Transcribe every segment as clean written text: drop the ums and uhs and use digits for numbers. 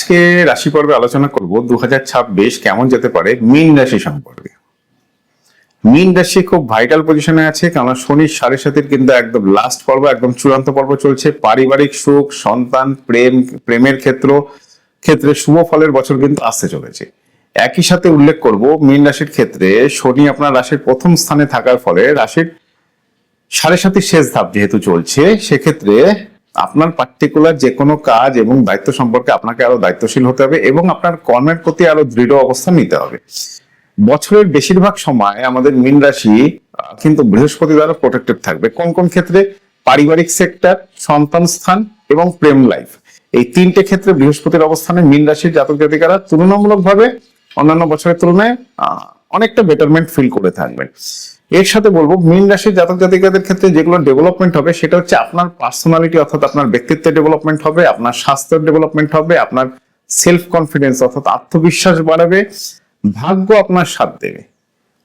আজকে রাশি পর্বে আলোচনা করব 2026 কেমন যেতে পারে মীন রাশি সম্পর্কে। মীন রাশি খুব ভাইটাল পজিশনে আছে, কারণ শনির 7.5 কিন্তু একদম লাস্ট পর্ব, একদম চূড়ান্ত পর্ব চলছে। পারিবারিক সুখ, সন্তান, প্রেমের ক্ষেত্রে শুভ ফলের বছর কিন্তু আসতে চলেছে। একই সাথে উল্লেখ করব মীন রাশির ক্ষেত্রে শনি আপনার রাশির প্রথম স্থানে থাকার ফলে রাশির 7.5 শেষ ধাপ যেহেতু চলছে, সেক্ষেত্রে আপনার পার্টিকুলার যে কোনো কাজ এবং দায়িত্ব সম্পর্কে আপনাকে আরো দায়িত্বশীল হতে হবে এবং আপনার কর্মের প্রতি আরো দৃঢ় অবস্থান নিতে হবে। বছরের বেশিরভাগ সময় আমাদের মীন রাশি কিন্তু বৃহস্পতি দ্বারা প্রোটেক্টেড থাকবে। কোন কোন ক্ষেত্রে? পারিবারিক সেক্টর, সন্তান স্থান এবং প্রেম লাইফ, এই তিনটে ক্ষেত্রে বৃহস্পতির অবস্থানে মীন রাশির জাতক জাতিকারা তুলনামূলকভাবে অন্যান্য বছরের তুলনায় অনেকটা বেটারমেন্ট ফিল করে থাকবেন। এর সাথে বলবো মীন রাশির জাতক জাতিকাদের ক্ষেত্রে যেগুলো ডেভেলপমেন্ট হবে সেটা হচ্ছে আপনার পার্সোনালিটি, অর্থাৎ আপনার ব্যক্তিত্বের ডেভেলপমেন্ট হবে, আপনার স্বাস্থ্যের ডেভেলপমেন্ট হবে, আপনার সেলফ কনফিডেন্স অর্থাৎ আত্মবিশ্বাস বাড়াবে, ভাগ্য আপনার সাথ দেবে।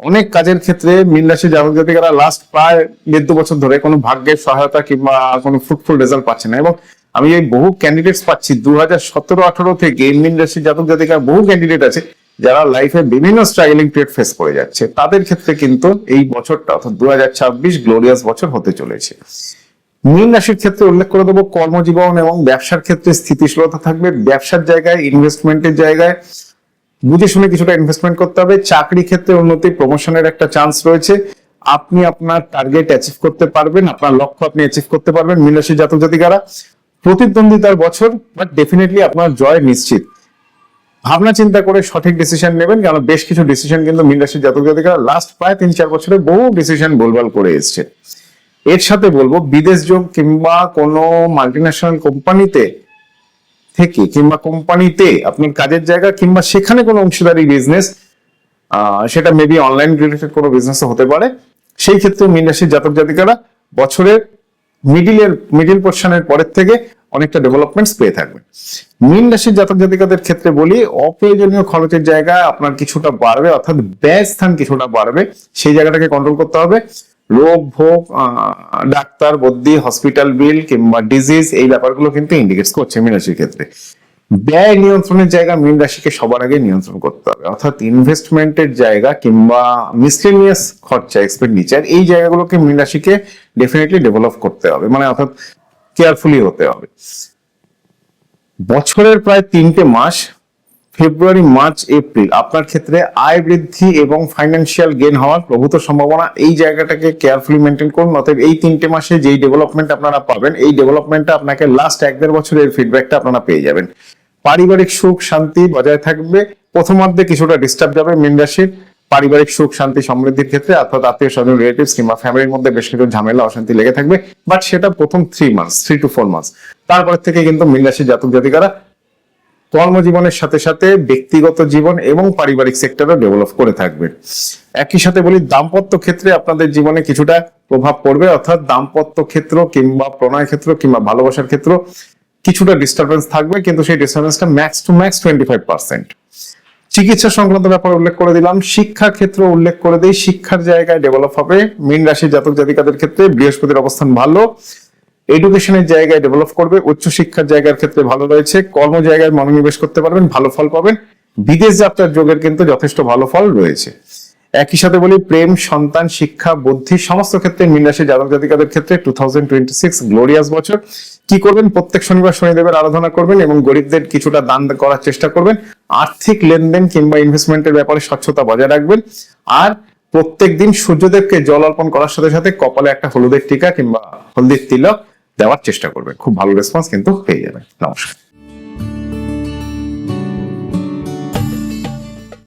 অনেক কাজের ক্ষেত্রে মীন রাশির জাতক জাতিকারা লাস্ট প্রায় 1.5 বছর ধরে কোনো ভাগ্যের সহায়তা কিংবা কোনো ফ্রুটফুল রেজাল্ট পাচ্ছে না, এবং আমি এই বহু ক্যান্ডিডেটস পাচ্ছি 2017-18 থেকে মীন রাশির জাতক জাতিকার বহু ক্যান্ডিডেট আছে যারা লাইফে বিভিন্ন স্ট্রাগলিং পিরিয়ড ফেস করে যাচ্ছে। তাদের ক্ষেত্রে কিন্তু এই বছরটা অর্থাৎ 2026 গ্লোরিয়াস বছর হতে চলেছে। মীন রাশির ক্ষেত্রে উল্লেখ করে দেবো কর্মজীবন এবং ব্যবসার ক্ষেত্রে স্থিতিশীলতা থাকবে। ব্যবসার জায়গায়, ইনভেস্টমেন্টের জায়গায় বুঝে শুনে কিছুটা ইনভেস্টমেন্ট করতে হবে। চাকরি ক্ষেত্রে উন্নতি, প্রমোশনের একটা চান্স রয়েছে। আপনি আপনার টার্গেট অ্যাচিভ করতে পারবেন, আপনার লক্ষ্য আপনি অ্যাচিভ করতে পারবেন। মীন রাশির জাতক জাতিকারা প্রতিদ্বন্দ্বিতার বছর, বাট ডেফিনেটলি আপনার জয় নিশ্চিত। ভাবনা চিন্তা করে সঠিক ডিসিশন নেবেন, কারণ বেশ কিছু ডিসিশন কিন্তু মীন রাশির জাতক জাতিকারা লাস্ট প্রায় 3-4 বছরে বহু ডিসিশন ভুলভাল করে এসছে। এর সাথে বলবো বিদেশ যোগ কিংবা কোনো মাল্টিন্যাশনাল কোম্পানিতে আপনার কাজের জায়গা কিংবা সেখানে কোনো অংশীদারি বিজনেস, সেটা মেবি অনলাইন রিলেটেড কোনো বিজনেস হতে পারে। সেই ক্ষেত্রে মীন রাশির জাতক জাতিকারা বছরের মিডিল পোর্শনের পরের থেকে অনেকটা ডেভেলপমেন্টস পেয়ে থাকবেন। মীন রাশির জাতক জাতিকাদের ক্ষেত্রে বলি অপ্রয়োজনীয় খরচের জায়গা আপনার কিছুটা বাড়বে, অর্থাৎ ব্যয় স্থান কিছুটা বাড়বে, সেই জায়গাটাকে কন্ট্রোল করতে হবে। রোগ ভোগ, ডাক্তার, বদ্যি, হসপিটাল বিল কিংবা ডিজিজ, এই ব্যাপারগুলো কিন্তু ইন্ডিকেটস করছে মীন রাশির ক্ষেত্রে। ব্যয় নিয়ন্ত্রণের জায়গা মীন রাশিকে সবার আগে নিয়ন্ত্রণ করতে হবে, অর্থাৎ ইনভেস্টমেন্টের জায়গা কিংবা মিসলেনিয়াস খরচা, এক্সপেন্ডিচার, এই জায়গাগুলোকে মীন রাশিকে ডেফিনেটলি ডেভেলপ করতে হবে, মানে অর্থাৎ কেয়ারফুলি হতে হবে। বছরের প্রায় 3টে মাস, ফেব্রুয়ারি, মার্চ, এপ্রিল, আপনার ক্ষেত্রে আয় বৃদ্ধি এবং ফাইন্যান্সিয়াল গেইন হওয়ার প্রভূত সম্ভাবনা, এই জায়গাটাকে কেয়ারফুলি মেনটেন করুন। অতএব এই 3টে মাসে যেই ডেভেলপমেন্ট আপনারা পাবেন, এই ডেভেলপমেন্টটা আপনাকে লাস্ট 1-1.5 বছরের ফিডব্যাকটা আপনারা পেয়ে যাবেন। পারিবারিক সুখ শান্তি বজায় থাকবে। প্রথমার্ধে কিছুটা ডিস্টার্ব যাবে মীন রাশির পারিবারিক সুখ শান্তি সমৃদ্ধির ক্ষেত্রে, অর্থাৎ আত্মীয় স্বজন, রিলেটিভস কিংবা ফ্যামিলির মধ্যে বেশ কিছু ঝামেলা অশান্তি লেগে থাকবে, বাট সেটা প্রথম 3 to 4 মাস। তারপর থেকে কিন্তু মীন রাশির জাতক জাতিকারা কর্মজীবনের সাথে সাথে ব্যক্তিগত জীবন এবং পারিবারিক সেক্টরও ডেভেলপ করে থাকবে। একই সাথে বলি দাম্পত্য ক্ষেত্রে আপনাদের জীবনে কিছুটা প্রভাব পড়বে, অর্থাৎ দাম্পত্য ক্ষেত্র কিংবা প্রণয় ক্ষেত্র কিংবা ভালোবাসার ক্ষেত্র কিছুটা ডিস্টারবেন্স থাকবে, কিন্তু সেই ডিস্টারবেন্সটা ম্যাক্স টু ম্যাক্স 25%। চিকিৎসা সংক্রান্ত ব্যাপার উল্লেখ করে দিলাম। শিক্ষা ক্ষেত্র উল্লেখ করে দিই, শিক্ষার জায়গায় ডেভেলপ হবে। মীন রাশির জাতক জাতিকাদের ক্ষেত্রে বৃহস্পতির অবস্থান ভালো, এডুকেশনের জায়গায় ডেভেলপ করবে। উচ্চশিক্ষার জায়গার ক্ষেত্রে ভালো রয়েছে, কর্ম জায়গায় মনোনিবেশ করতে পারবেন, ভালো ফল পাবেন। বিদেশ যাত্রার যোগের কিন্তু যথেষ্ট ভালো ফল রয়েছে। একই সাথে বলি প্রেম, সন্তান, শিক্ষা, বুদ্ধি, সমস্ত ক্ষেত্রে মীন রাশির জাতক জাতিকাদের ক্ষেত্রে 2026 গ্লোরিয়াস বছর। কি করবেন? প্রত্যেক শনিবার শনিদেবের আরাধনা করবেন এবং গরিবদের কিছুটা দান করার চেষ্টা করবেন। আর্থিক লেনদেন কিংবা ইনভেস্টমেন্টের ব্যাপারে স্বচ্ছতা বজায় রাখবেন। আর প্রত্যেকদিন সূর্যদেবকে জল অর্পণ করার সাথে সাথে কপালে একটা হলুদের টিকা কিংবা হলদির তিলক দেওয়ার চেষ্টা করবেন। খুব ভালো রেসপন্স কিন্তু পেয়ে যাবেন। নমস্কার।